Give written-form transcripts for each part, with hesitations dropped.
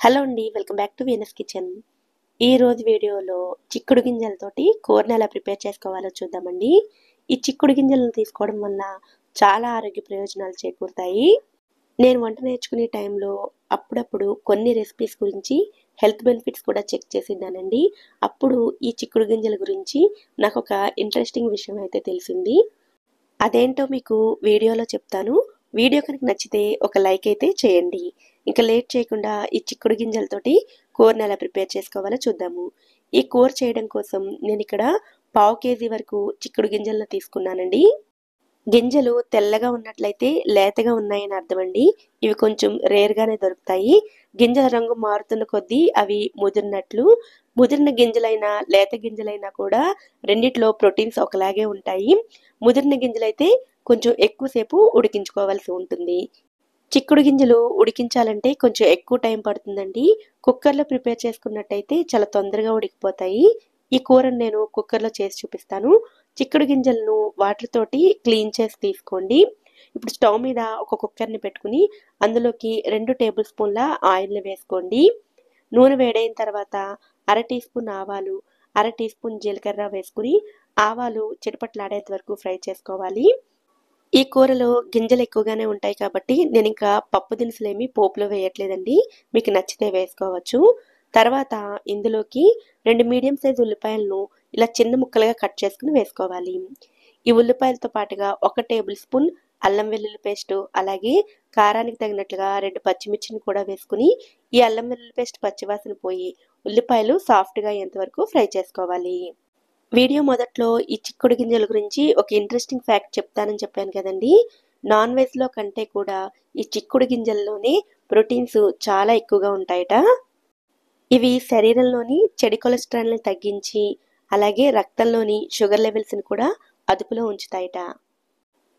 Hello అండి, welcome back to Venus kitchen. ఈరోజు వీడియోలో చిక్కుడు గింజలతోటి కూరని ఎలా ప్రిపేర్ చేసుకోవాలో చూద్దామండి. ఈ చిక్కుడు గింజలను తీసుకోవడం వల్ల చాలా ఆరోగ్య ప్రయోజనాలు చేకూరుతాయి. నేను వంట నేర్చుకునే టైంలో అప్పుడప్పుడు కొన్ని రెసిపీస్ గురించి హెల్త్ బెనిఫిట్స్ కూడా చెక్ చేసిద్దానండి. అప్పుడు ఈ చిక్కుడు గింజల గురించి నాకు ఒక ఇంట్రెస్టింగ్ విషయం అయితే తెలిసింది. అదేంటో మీకు వీడియోలో చెప్తాను. వీడియో కనుక నచ్చితే ఒక లైక్ అయితే చేయండి. ఇంకా లేట్ చేయకుండా ఈ చిక్కుడు గింజలతోటి కూరని ఎలా ప్రిపేర్ చేసుకోవాలో చూద్దాము. ఈ కూర చేయడం కోసం నేను ఇక్కడ 1/2 కేజీ వరకు చిక్కుడు గింజలను తీసుకున్నానండి. గింజలు తెల్లగా ఉన్నట్లయితే లేతగా ఉన్నాయని అర్థమండి. ఇవి కొంచెం రేర్గానే దొరుకుతాయి. గింజల రంగు మారుతున్న కొద్దీ అవి ముదిరినట్లు. ముదిరిన గింజలైనా లేత గింజలైనా కూడా రెండిట్లో ప్రోటీన్స్ ఒకలాగే ఉంటాయి. ముదిరిన గింజలైతే కొంచెం ఎక్కువసేపు ఉడికించుకోవాల్సి ఉంటుంది. చిక్కుడు గింజలు ఉడికించాలంటే కొంచెం ఎక్కువ టైం పడుతుందండి. కుక్కర్లో ప్రిపేర్ చేసుకున్నట్టయితే చాలా తొందరగా ఉడికిపోతాయి. ఈ కూరను నేను కుక్కర్లో చేసి చూపిస్తాను. చిక్కుడు గింజలను వాటర్ తోటి క్లీన్ చేసి తీసుకోండి. ఇప్పుడు స్టవ్ మీద ఒక కుక్కర్ని పెట్టుకుని అందులోకి 2 టేబుల్ స్పూన్ల ఆయిల్ని వేసుకోండి. నూనె వేడైన తర్వాత 1/2 టీ స్పూన్ ఆవాలు, 1/2 టీ స్పూన్ జీలకర్ర వేసుకుని ఆవాలు చిటపట్లాడేంత వరకు ఫ్రై చేసుకోవాలి. ఈ కూరలో గింజలు ఎక్కువగానే ఉంటాయి కాబట్టి నేను ఇంకా పప్పు దినుసులేమి పోపులో వేయట్లేదండి. మీకు నచ్చితే వేసుకోవచ్చు. తర్వాత ఇందులోకి 2 మీడియం సైజ్ ఉల్లిపాయలను ఇలా చిన్న ముక్కలుగా కట్ చేసుకుని వేసుకోవాలి. ఈ ఉల్లిపాయలతో పాటుగా 1 టేబుల్ స్పూన్ అల్లం వెల్లుల్లి పేస్టు, అలాగే కారానికి తగినట్లుగా 2 పచ్చిమిర్చిని కూడా వేసుకుని ఈ అల్లం వెల్లుల్లి పేస్ట్ పచ్చివాసన పోయి ఉల్లిపాయలు సాఫ్ట్గా అయ్యేంత వరకు ఫ్రై చేసుకోవాలి. వీడియో మొదట్లో ఈ చిక్కుడు గింజల గురించి ఒక ఇంట్రెస్టింగ్ ఫ్యాక్ట్ చెప్తానని చెప్పాను కదండి. నాన్ వెజ్లో కంటే కూడా ఈ చిక్కుడు గింజల్లోనే ప్రోటీన్స్ చాలా ఎక్కువగా ఉంటాయట. ఇవి శరీరంలోని చెడు కొలెస్ట్రాల్ని తగ్గించి అలాగే రక్తంలోని షుగర్ లెవెల్స్ని కూడా అదుపులో ఉంచుతాయట.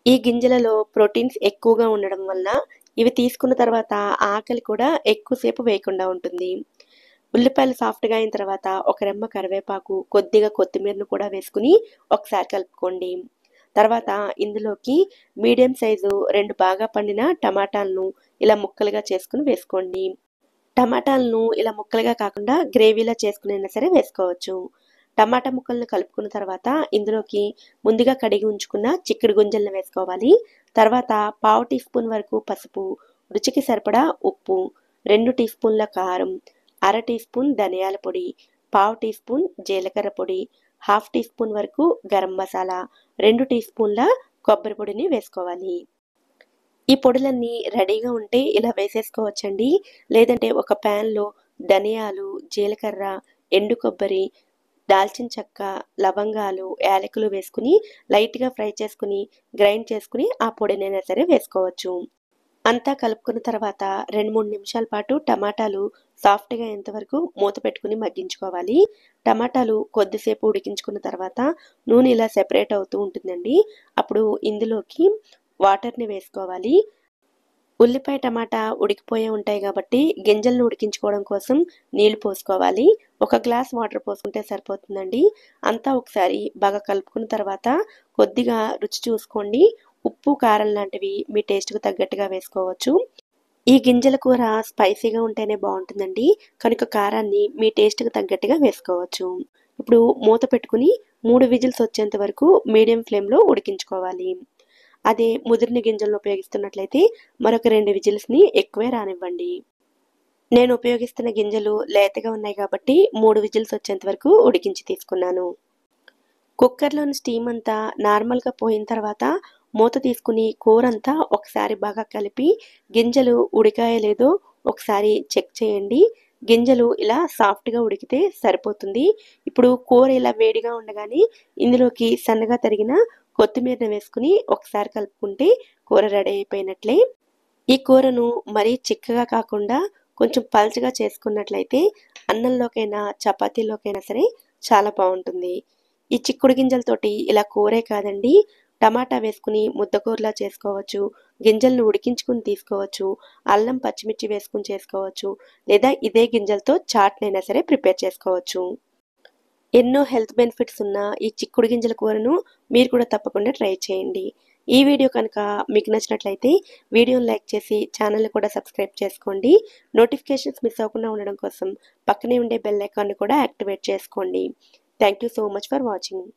ఈ గింజలలో ప్రోటీన్స్ ఎక్కువగా ఉండడం వల్ల ఇవి తీసుకున్న తర్వాత ఆకలి కూడా ఎక్కువసేపు వేయకుండా ఉంటుంది. ఉల్లిపాయలు సాఫ్ట్గా అయిన తర్వాత ఒక రెమ్మ కరివేపాకు, కొద్దిగా కొత్తిమీరను కూడా వేసుకుని ఒకసారి కలుపుకోండి. తర్వాత ఇందులోకి మీడియం సైజు 2 బాగా పండిన టమాటాలను ఇలా ముక్కలుగా చేసుకుని వేసుకోండి. టమాటాలను ఇలా ముక్కలుగా కాకుండా గ్రేవీలా చేసుకునైనా సరే వేసుకోవచ్చు. టమాటా ముక్కలను కలుపుకున్న తర్వాత ఇందులోకి ముందుగా కడిగి ఉంచుకున్న చిక్కుడు గింజలను వేసుకోవాలి. తర్వాత 1/2 టీ స్పూన్ వరకు పసుపు, రుచికి సరిపడా ఉప్పు, 2 టీ స్పూన్ల కారం, 1/2 టీ స్పూన్ ధనియాల పొడి, 1/2 టీ స్పూన్ జీలకర్ర పొడి, 1/2 టీ స్పూన్ వరకు గరం మసాలా, 2 టీ స్పూన్ల కొబ్బరి పొడిని వేసుకోవాలి. ఈ పొడులన్నీ రెడీగా ఉంటే ఇలా వేసేసుకోవచ్చండి. లేదంటే ఒక ప్యాన్లో ధనియాలు, జీలకర్ర, ఎండు కొబ్బరి, దాల్చిన చెక్క, లవంగాలు, యాలకులు వేసుకుని లైట్గా ఫ్రై చేసుకుని గ్రైండ్ చేసుకుని ఆ పొడినైనా సరే వేసుకోవచ్చు. అంతా కలుపుకున్న తర్వాత 2-3 నిమిషాల పాటు టమాటాలు సాఫ్ట్గా అయ్యేంతవరకు మూత పెట్టుకుని మగ్గించుకోవాలి. టమాటాలు కొద్దిసేపు ఉడికించుకున్న తర్వాత నూనె ఇలా సెపరేట్ అవుతూ ఉంటుందండి. అప్పుడు ఇందులోకి వాటర్ని వేసుకోవాలి. ఉల్లిపాయ టమాటా ఉడికిపోయే ఉంటాయి కాబట్టి గింజలను ఉడికించుకోవడం కోసం నీళ్లు పోసుకోవాలి. 1 గ్లాస్ వాటర్ పోసుకుంటే సరిపోతుందండి. అంతా ఒకసారి బాగా కలుపుకున్న తర్వాత కొద్దిగా రుచి చూసుకోండి. ఉప్పు, కారం లాంటివి మీ టేస్ట్కు తగ్గట్టుగా వేసుకోవచ్చు. ఈ గింజల కూర స్పైసీగా ఉంటేనే బాగుంటుందండి. కనుక కారాన్ని మీ టేస్ట్కి తగ్గట్టుగా వేసుకోవచ్చు. ఇప్పుడు మూత పెట్టుకుని 3 విజిల్స్ వచ్చేంత వరకు మీడియం ఫ్లేమ్లో ఉడికించుకోవాలి. అదే ముదిరిన గింజలను ఉపయోగిస్తున్నట్లయితే మరొక 2 విజిల్స్ని ఎక్కువే రానివ్వండి. నేను ఉపయోగిస్తున్న గింజలు లేతగా ఉన్నాయి కాబట్టి 3 విజిల్స్ వచ్చేంత వరకు ఉడికించి తీసుకున్నాను. కుక్కర్లోని స్టీమ్ అంతా నార్మల్గా పోయిన తర్వాత మూత తీసుకుని కూరంతా ఒకసారి బాగా కలిపి గింజలు ఉడికాయో లేదో ఒకసారి చెక్ చేయండి. గింజలు ఇలా సాఫ్ట్గా ఉడికితే సరిపోతుంది. ఇప్పుడు కూర ఇలా వేడిగా ఉండగానే ఇందులోకి సన్నగా తరిగిన కొత్తిమీరను వేసుకుని ఒకసారి కలుపుకుంటే కూర రెడీ అయిపోయినట్లే. ఈ కూరను మరీ చిక్కగా కాకుండా కొంచెం పల్చగా చేసుకున్నట్లయితే అన్నంలోకైనా చపాతీలోకైనా సరే చాలా బాగుంటుంది. ఈ చిక్కుడు గింజలతోటి ఇలా కూరే కాదండి, టమాటా వేసుకుని ముద్దకూరలా చేసుకోవచ్చు, గింజలను ఉడికించుకుని తీసుకోవచ్చు, అల్లం పచ్చిమిర్చి వేసుకుని చేసుకోవచ్చు, లేదా ఇదే గింజలతో చాట్నైనా సరే ప్రిపేర్ చేసుకోవచ్చు. ఎన్నో హెల్త్ బెనిఫిట్స్ ఉన్న ఈ చిక్కుడు గింజల కూరను మీరు కూడా తప్పకుండా ట్రై చేయండి. ఈ వీడియో కనుక మీకు నచ్చినట్లయితే వీడియోని లైక్ చేసి ఛానల్ని కూడా సబ్స్క్రైబ్ చేసుకోండి. నోటిఫికేషన్స్ మిస్ అవ్వకుండా ఉండడం కోసం పక్కనే ఉండే బెల్ ఐకాన్ని కూడా యాక్టివేట్ చేసుకోండి. Thank you so much for watching.